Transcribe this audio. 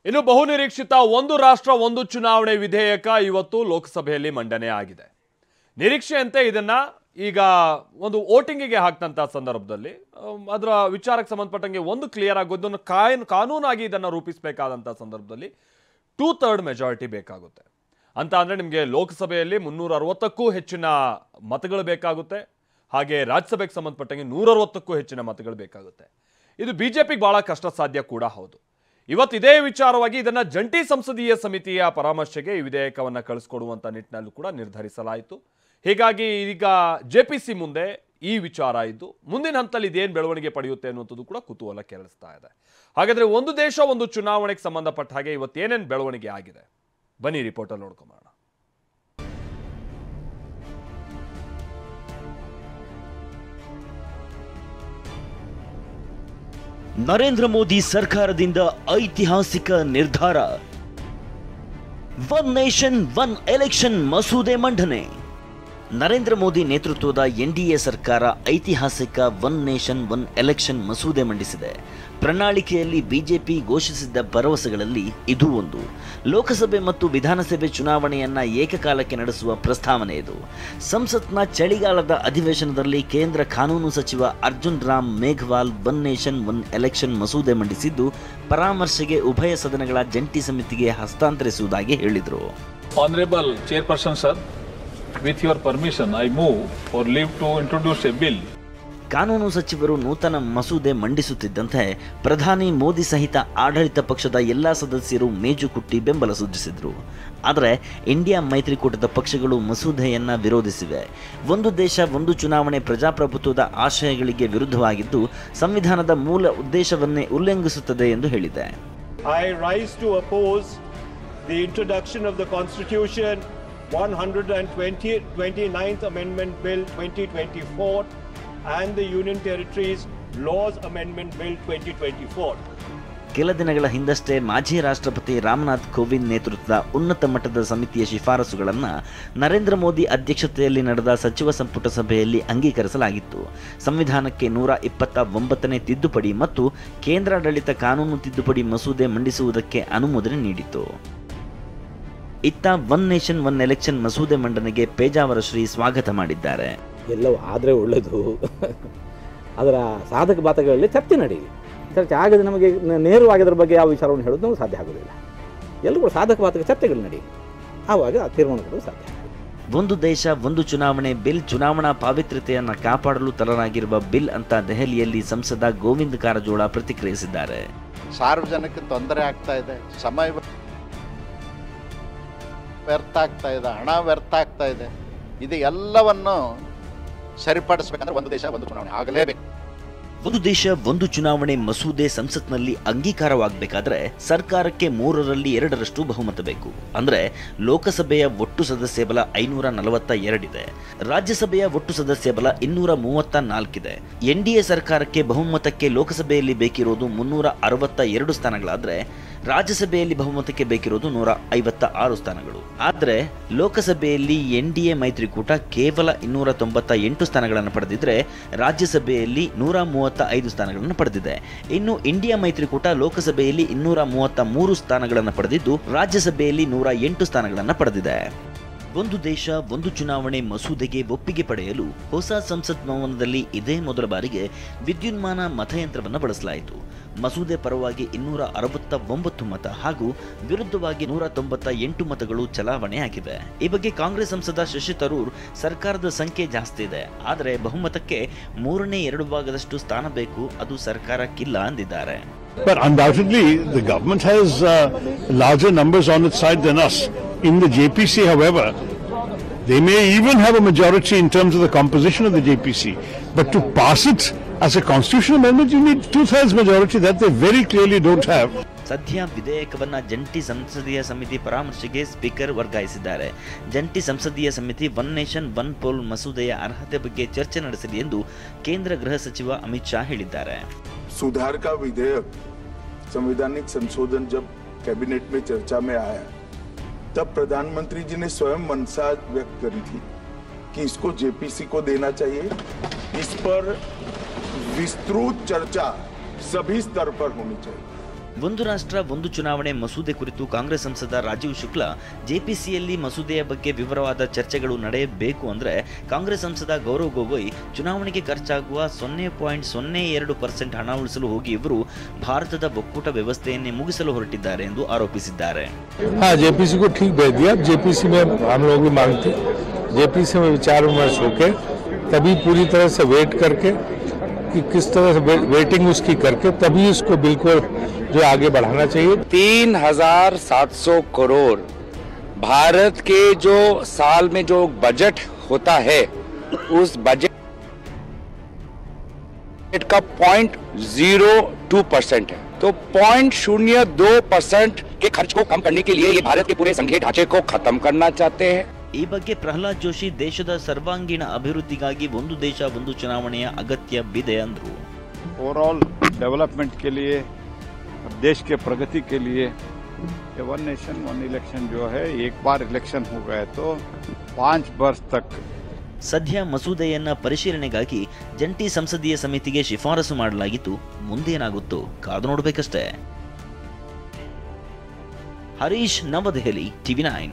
ಇನ್ನು ಬಹುನಿರೀಕ್ಷಿತ ಒಂದು ರಾಷ್ಟ್ರ ಒಂದು ಚುನಾವಣೆ ವಿಧೇಯಕ ಇವತ್ತು ಲೋಕಸಭೆಯಲ್ಲಿ ಮಂಡನೆ ಆಗಿದೆ. ನಿರೀಕ್ಷೆಯಂತೆ ಇದನ್ನ ಈಗ ಒಂದು ವೋಟಿಂಗಿಗೆ ಹಾಕ್ತಂತ ಸಂದರ್ಭದಲ್ಲಿ ಅದರ ವಿಚಾರಕ್ಕೆ ಸಂಬಂಧಪಟ್ಟಂಗೆ ಒಂದು ಕ್ಲಿಯರ್ ಆಗೋದನ್ನು ಕಾನೂನಾಗಿ ಇದನ್ನು ರೂಪಿಸಬೇಕಾದಂಥ ಸಂದರ್ಭದಲ್ಲಿ 2/3 ಮೆಜಾರಿಟಿ ಬೇಕಾಗುತ್ತೆ ಅಂತ. ಅಂದರೆ ನಿಮಗೆ ಲೋಕಸಭೆಯಲ್ಲಿ 360ಕ್ಕೂ ಹೆಚ್ಚಿನ ಮತಗಳು ಬೇಕಾಗುತ್ತೆ, ಹಾಗೆ ರಾಜ್ಯಸಭೆಗೆ ಸಂಬಂಧಪಟ್ಟಂಗೆ 160ಕ್ಕೂ ಹೆಚ್ಚಿನ ಮತಗಳು ಬೇಕಾಗುತ್ತೆ. ಇದು ಬಿಜೆಪಿಗೆ ಬಹಳ ಕಷ್ಟ ಸಾಧ್ಯ ಕೂಡ ಹೌದು. ಇವತ್ತು ಇದೇ ವಿಚಾರವಾಗಿ ಇದನ್ನ ಜಂಟಿ ಸಂಸದೀಯ ಸಮಿತಿಯ ಪರಾಮರ್ಶೆಗೆ ಈ ವಿಧೇಯಕವನ್ನು ಕಳಿಸಿಕೊಡುವಂತ ನಿಟ್ಟಿನಲ್ಲೂ ಕೂಡ ನಿರ್ಧರಿಸಲಾಯಿತು. ಹೀಗಾಗಿ ಈಗ ಜೆಪಿಸಿ ಮುಂದೆ ಈ ವಿಚಾರ ಇದ್ದು ಮುಂದಿನ ಹಂತದಲ್ಲಿ ಇದೇನು ಬೆಳವಣಿಗೆ ಪಡೆಯುತ್ತೆ ಅನ್ನುವಂಥದ್ದು ಕೂಡ ಕುತೂಹಲ ಕೆರಳಿಸ್ತಾ ಇದೆ. ಹಾಗಾದ್ರೆ ಒಂದು ದೇಶ ಒಂದು ಚುನಾವಣೆಗೆ ಸಂಬಂಧಪಟ್ಟ ಹಾಗೆ ಇವತ್ತೇನೇನು ಬೆಳವಣಿಗೆ ಆಗಿದೆ ಬನ್ನಿ ರಿಪೋರ್ಟಲ್ಲಿ ನೋಡ್ಕೊಂಬೋಣ. ನರೇಂದ್ರ ಮೋದಿ ಸರ್ಕಾರದಿಂದ ಐತಿಹಾಸಿಕ ನಿರ್ಧಾರ. ಒನ್ ನೇಷನ್ ಒನ್ ಎಲೆಕ್ಷನ್ ಮಸೂದೆ ಮಂಡನೆ. ನರೇಂದ್ರ ಮೋದಿ ನೇತೃತ್ವದ ಎನ್ಡಿಎ ಸರ್ಕಾರ ಐತಿಹಾಸಿಕ ಒನ್ ನೇಷನ್ ಒನ್ ಎಲೆಕ್ಷನ್ ಮಸೂದೆ ಮಂಡಿಸಿದೆ. ಪ್ರಣಾಳಿಕೆಯಲ್ಲಿ ಬಿಜೆಪಿ ಘೋಷಿಸಿದ್ದ ಭರವಸೆಗಳಲ್ಲಿ ಇದು ಒಂದು. ಲೋಕಸಭೆ ಮತ್ತು ವಿಧಾನಸಭೆ ಚುನಾವಣೆಯನ್ನ ಏಕಕಾಲಕ್ಕೆ ನಡೆಸುವ ಪ್ರಸ್ತಾವನೆ ಇದು. ಸಂಸತ್ನ ಚಳಿಗಾಲದ ಅಧಿವೇಶನದಲ್ಲಿ ಕೇಂದ್ರ ಕಾನೂನು ಸಚಿವ Arjun Ram Meghwal one nation one election ಮಸೂದೆ ಮಂಡಿಸಿದ್ದು ಪರಾಮರ್ಶೆಗೆ ಉಭಯ ಸದನಗಳ ಜಂಟಿ ಸಮಿತಿಗೆ ಹಸ್ತಾಂತರಿಸುವುದಾಗಿ ಹೇಳಿದರು. Honourable chairperson sir, with your permission I move for leave to introduce a bill. ಕಾನೂನು ಸಚಿವರು ನೂತನ ಮಸೂದೆ ಮಂಡಿಸುತ್ತಿದ್ದಂತೆ ಪ್ರಧಾನಿ ಮೋದಿ ಸಹಿತ ಆಡಳಿತ ಪಕ್ಷದ ಎಲ್ಲಾ ಸದಸ್ಯರು ಮೇಜು ಕುಟ್ಟಿ ಬೆಂಬಲ ಸೂಚಿಸಿದರು. ಆದರೆ ಇಂಡಿಯಾ ಮೈತ್ರಿಕೂಟದ ಪಕ್ಷಗಳು ಮಸೂದೆಯನ್ನ ವಿರೋಧಿಸಿವೆ. ಒಂದು ದೇಶ ಒಂದು ಚುನಾವಣೆ ಪ್ರಜಾಪ್ರಭುತ್ವದ ಆಶಯಗಳಿಗೆ ವಿರುದ್ಧವಾಗಿದ್ದು ಸಂವಿಧಾನದ ಮೂಲ ಉದ್ದೇಶವನ್ನೇ ಉಲ್ಲಂಘಿಸುತ್ತದೆ ಎಂದು ಹೇಳಿದೆ. I rise to oppose the introduction of the Constitution 129th Amendment Bill 2024 and the Union Territories Laws Amendment Bill 2024. ಕೆಲ ದಿನಗಳ ಹಿಂದಷ್ಟೇ ಮಾಜಿ ರಾಷ್ಟ್ರಪತಿ ರಾಮನಾಥ್ ಕೋವಿಂದ್ ನೇತೃತ್ವದ ಉನ್ನತ ಮಟ್ಟದ ಸಮಿತಿಯ ಶಿಫಾರಸುಗಳನ್ನು ನರೇಂದ್ರ ಮೋದಿ ಅಧ್ಯಕ್ಷತೆಯಲ್ಲಿ ನಡೆದ ಸಚಿವ ಸಂಪುಟ ಸಭೆಯಲ್ಲಿ ಅಂಗೀಕರಿಸಲಾಗಿತ್ತು. ಸಂವಿಧಾನಕ್ಕೆ 129ನೇ ತಿದ್ದುಪಡಿ ಮತ್ತು ಕೇಂದ್ರಾಡಳಿತ ಕಾನೂನು ತಿದ್ದುಪಡಿ ಮಸೂದೆ ಮಂಡಿಸುವುದಕ್ಕೆ ಅನುಮೋದನೆ ನೀಡಿತು. ಇತ್ತ ಒನ್ ನೇಷನ್ ಒನ್ ಎಲೆಕ್ಷನ್ ಮಸೂದೆ ಮಂಡನೆಗೆ ಪೇಜಾವರ ಶ್ರೀ ಸ್ವಾಗತ ಮಾಡಿದ್ದಾರೆ. ಎಲ್ಲವೂ ಆದರೆ ಒಳ್ಳೆಯದು. ಅದರ ಸಾಧಕ ಬಾಧಕಗಳಲ್ಲಿ ಚರ್ಚೆ ನಡೆಯಲಿ. ಚರ್ಚೆ ಆಗದೆ ನಮಗೆ ನೇರವಾಗಿ ಅದರ ಬಗ್ಗೆ ಯಾವ ವಿಚಾರವನ್ನು ಹೇಳೋದು ನಮಗೆ ಸಾಧ್ಯ ಆಗೋದಿಲ್ಲ. ಎಲ್ಲರೂ ಕೂಡ ಸಾಧಕ ಬಾಧಕ ಚರ್ಚೆಗಳು ನಡೆಯಲಿ, ಆವಾಗ ತೀರ್ಮಾನ ಕೊಡೋದು ಸಾಧ್ಯ. ಒಂದು ದೇಶ ಒಂದು ಚುನಾವಣೆ ಬಿಲ್ ಚುನಾವಣಾ ಪಾವಿತ್ರ್ಯತೆಯನ್ನು ಕಾಪಾಡಲು ತರಲಾಗಿರುವ ಬಿಲ್ ಅಂತ ದೆಹಲಿಯಲ್ಲಿ ಸಂಸದ ಗೋವಿಂದ ಕಾರಜೋಳ ಪ್ರತಿಕ್ರಿಯಿಸಿದ್ದಾರೆ. ಸಾರ್ವಜನಿಕ ತೊಂದರೆ ಆಗ್ತಾ ಇದೆ, ಸಮಯ ವ್ಯರ್ಥ ಆಗ್ತಾ ಇದೆ, ಹಣ ವ್ಯರ್ಥ ಆಗ್ತಾ ಇದೆ. ಇದು ಎಲ್ಲವನ್ನು ಸರಿಪಡಿಸಬೇಕಂದ್ರೆ ಒಂದು ದೇಶ ಒಂದು ಚುನಾವಣೆ ಆಗಲೇಬೇಕು. ಒಂದು ದೇಶ ಒಂದು ಚುನಾವಣೆ ಮಸೂದೆ ಸಂಸತ್ನಲ್ಲಿ ಅಂಗೀಕಾರವಾಗಬೇಕಾದ್ರೆ ಸರ್ಕಾರಕ್ಕೆ 3/2 ಬಹುಮತ ಬೇಕು. ಅಂದ್ರೆ ಲೋಕಸಭೆಯ ಒಟ್ಟು ಸದಸ್ಯ ಬಲ 542 ಇದೆ, ರಾಜ್ಯಸಭೆಯ ಒಟ್ಟು ಸದಸ್ಯ ಬಲ 234 ಇದೆ. ಎನ್ಡಿಎ ಸರ್ಕಾರಕ್ಕೆ ಬಹುಮತಕ್ಕೆ ಲೋಕಸಭೆಯಲ್ಲಿ ಬೇಕಿರೋದು 362 ಸ್ಥಾನಗಳಾದ್ರೆ ರಾಜ್ಯಸಭೆಯಲ್ಲಿ ಬಹುಮತಕ್ಕೆ ಬೇಕಿರೋದು 156 ಸ್ಥಾನಗಳು. ಆದರೆ ಲೋಕಸಭೆಯಲ್ಲಿ ಎನ್ಡಿಎ ಮೈತ್ರಿಕೂಟ ಕೇವಲ 298 ಸ್ಥಾನಗಳನ್ನು ಪಡೆದಿದ್ರೆ ರಾಜ್ಯಸಭೆಯಲ್ಲಿ 135 ಸ್ಥಾನಗಳನ್ನು ಪಡೆದಿದೆ. ಇನ್ನು ಇಂಡಿಯಾ ಮೈತ್ರಿಕೂಟ ಲೋಕಸಭೆಯಲ್ಲಿ 233 ಸ್ಥಾನಗಳನ್ನು ಪಡೆದಿದ್ದು ರಾಜ್ಯಸಭೆಯಲ್ಲಿ 108 ಸ್ಥಾನಗಳನ್ನು ಪಡೆದಿದೆ. ಒಂದು ದೇಶ ಒಂದು ಚುನಾವಣೆ ಮಸೂದೆಗೆ ಒಪ್ಪಿಗೆ ಪಡೆಯಲು ಹೊಸ ಸಂಸತ್ ಭವನದಲ್ಲಿ ಇದೇ ಮೊದಲ ಬಾರಿಗೆ ವಿದ್ಯುನ್ಮಾನ ಮತಯಂತ್ರವನ್ನು ಬಳಸಲಾಯಿತು. ಮಸೂದೆ ಪರವಾಗಿ 269 ಮತ ಹಾಗೂ ವಿರುದ್ಧವಾಗಿ 198 ಮತಗಳು ಚಲಾವಣೆಯಾಗಿವೆ. ಈ ಬಗ್ಗೆ ಕಾಂಗ್ರೆಸ್ ಸಂಸದ ಶಶಿ ತರೂರ್ ಸರ್ಕಾರದ ಸಂಖ್ಯೆ ಜಾಸ್ತಿ ಇದೆ, ಆದರೆ ಬಹುಮತಕ್ಕೆ 3/2 ಭಾಗದಷ್ಟು ಸ್ಥಾನ ಬೇಕು, ಅದು ಸರ್ಕಾರಕ್ಕಿಲ್ಲ ಅಂದಿದ್ದಾರೆ. But undoubtedly, the government has larger numbers on its side than us. In the JPC, however, they may even have a majority in terms of the composition of the JPC. But to pass it as a constitutional amendment, you need 2/3 majority that they very clearly don't have. ಸದ್ಯ ವಿಧೇಯಕವನ್ನ ಜಂಟಿ ಸಂಸದೀಯ ಸಮಿತಿ ಪರಾಮರ್ಶೆಗೆ speaker ವರ್ಗಾಯಿಸಿದ್ದಾರೆ. ಜಂಟಿ ಸಂಸದೀಯ ಸಮಿತಿ one nation one pole ಮಸೂದೆಯ ಅರ್ಹತೆ ಬಗ್ಗೆ ಚರ್ಚೆ ನಡೆಸಲಿ ಎಂದು ಕೇಂದ್ರ ಗೃಹ ಸಚಿವ ಅಮಿತ್ ಶಾ ಹೇಳಿದ್ದಾರೆ. सुधार का विधेयक संवैधानिक संशोधन जब कैबिनेट में चर्चा में आया तब प्रधानमंत्री जी ने स्वयं मंशा व्यक्त करी थी कि इसको जेपीसी को देना चाहिए. इस पर विस्तृत चर्चा सभी स्तर पर होनी चाहिए. ಒಂದು ರಾಷ್ಟ್ರ ಒಂದು ಚುನಾವಣೆ ಮಸೂದೆ ಕುರಿತು ಕಾಂಗ್ರೆಸ್ ಸಂಸದ ರಾಜೀವ್ ಶುಕ್ಲಾ ಜೆಪಿಸಿಯಲ್ಲಿ ಮಸೂದೆಯ ಬಗ್ಗೆ ವಿವರವಾದ ಚರ್ಚೆಗಳು ನಡೆಯಬೇಕು ಅಂದ್ರೆ ಕಾಂಗ್ರೆಸ್ ಸಂಸದ ಗೌರವ್ ಗೊಗೊಯ್ ಚುನಾವಣೆಗೆ ಖರ್ಚಾಗುವ 0.02% ಹಣ ಉಳಿಸಲು ಹೋಗಿ ಇವರು ಭಾರತದ ಒಕ್ಕೂಟ ವ್ಯವಸ್ಥೆಯನ್ನೇ ಮುಗಿಸಲು ಹೊರಟಿದ್ದಾರೆ ಎಂದು ಆರೋಪಿಸಿದ್ದಾರೆ. जेपीसी को ठीक भेज दिया. जेपीसी में हम लोग भी मांगते, जेपीसी में विचार विमर्श होके तभी पूरी तरह से वेट करके कि किस तरह से वेटिंग उसकी करके तभी उसको बिल्कुल जो आगे बढ़ाना चाहिए. 3,700 करोड़ भारत के जो साल में जो बजट होता है उस बजट का 0.02% है. तो 0.02% के खर्च को कम करने के लिए ये भारत के पूरे संघीय ढांचे को खत्म करना चाहते हैं. ಈ ಬಗ್ಗೆ ಪ್ರಹ್ಲಾದ್ ಜೋಶಿ ದೇಶದ ಸರ್ವಾಂಗೀಣ ಅಭಿವೃದ್ಧಿಗಾಗಿ ಒಂದು ದೇಶ ಒಂದು ಚುನಾವಣೆಯ ಅಗತ್ಯವಿದೆ ಅಂದರು. ओवरऑल डेवलपमेंट के लिए देश के प्रगति के लिए वन नेशन वन इलेक्शन जो है एक बार इलेक्शन हो गए तो 5 वर्ष तक. ಸದ್ಯ ಮಸೂದೆಯನ್ನ ಪರಿಶೀಲನೆಗಾಗಿ ಜಂಟಿ ಸಂಸದೀಯ ಸಮಿತಿಗೆ ಶಿಫಾರಸು ಮಾಡಲಾಗಿದ್ದು ಮುಂದೇನಾಗುತ್ತೋ ಕಾದು ನೋಡಬೇಕಷ್ಟೇ. ಹರೀಶ್, ನವದೆಹಲಿ, TV9.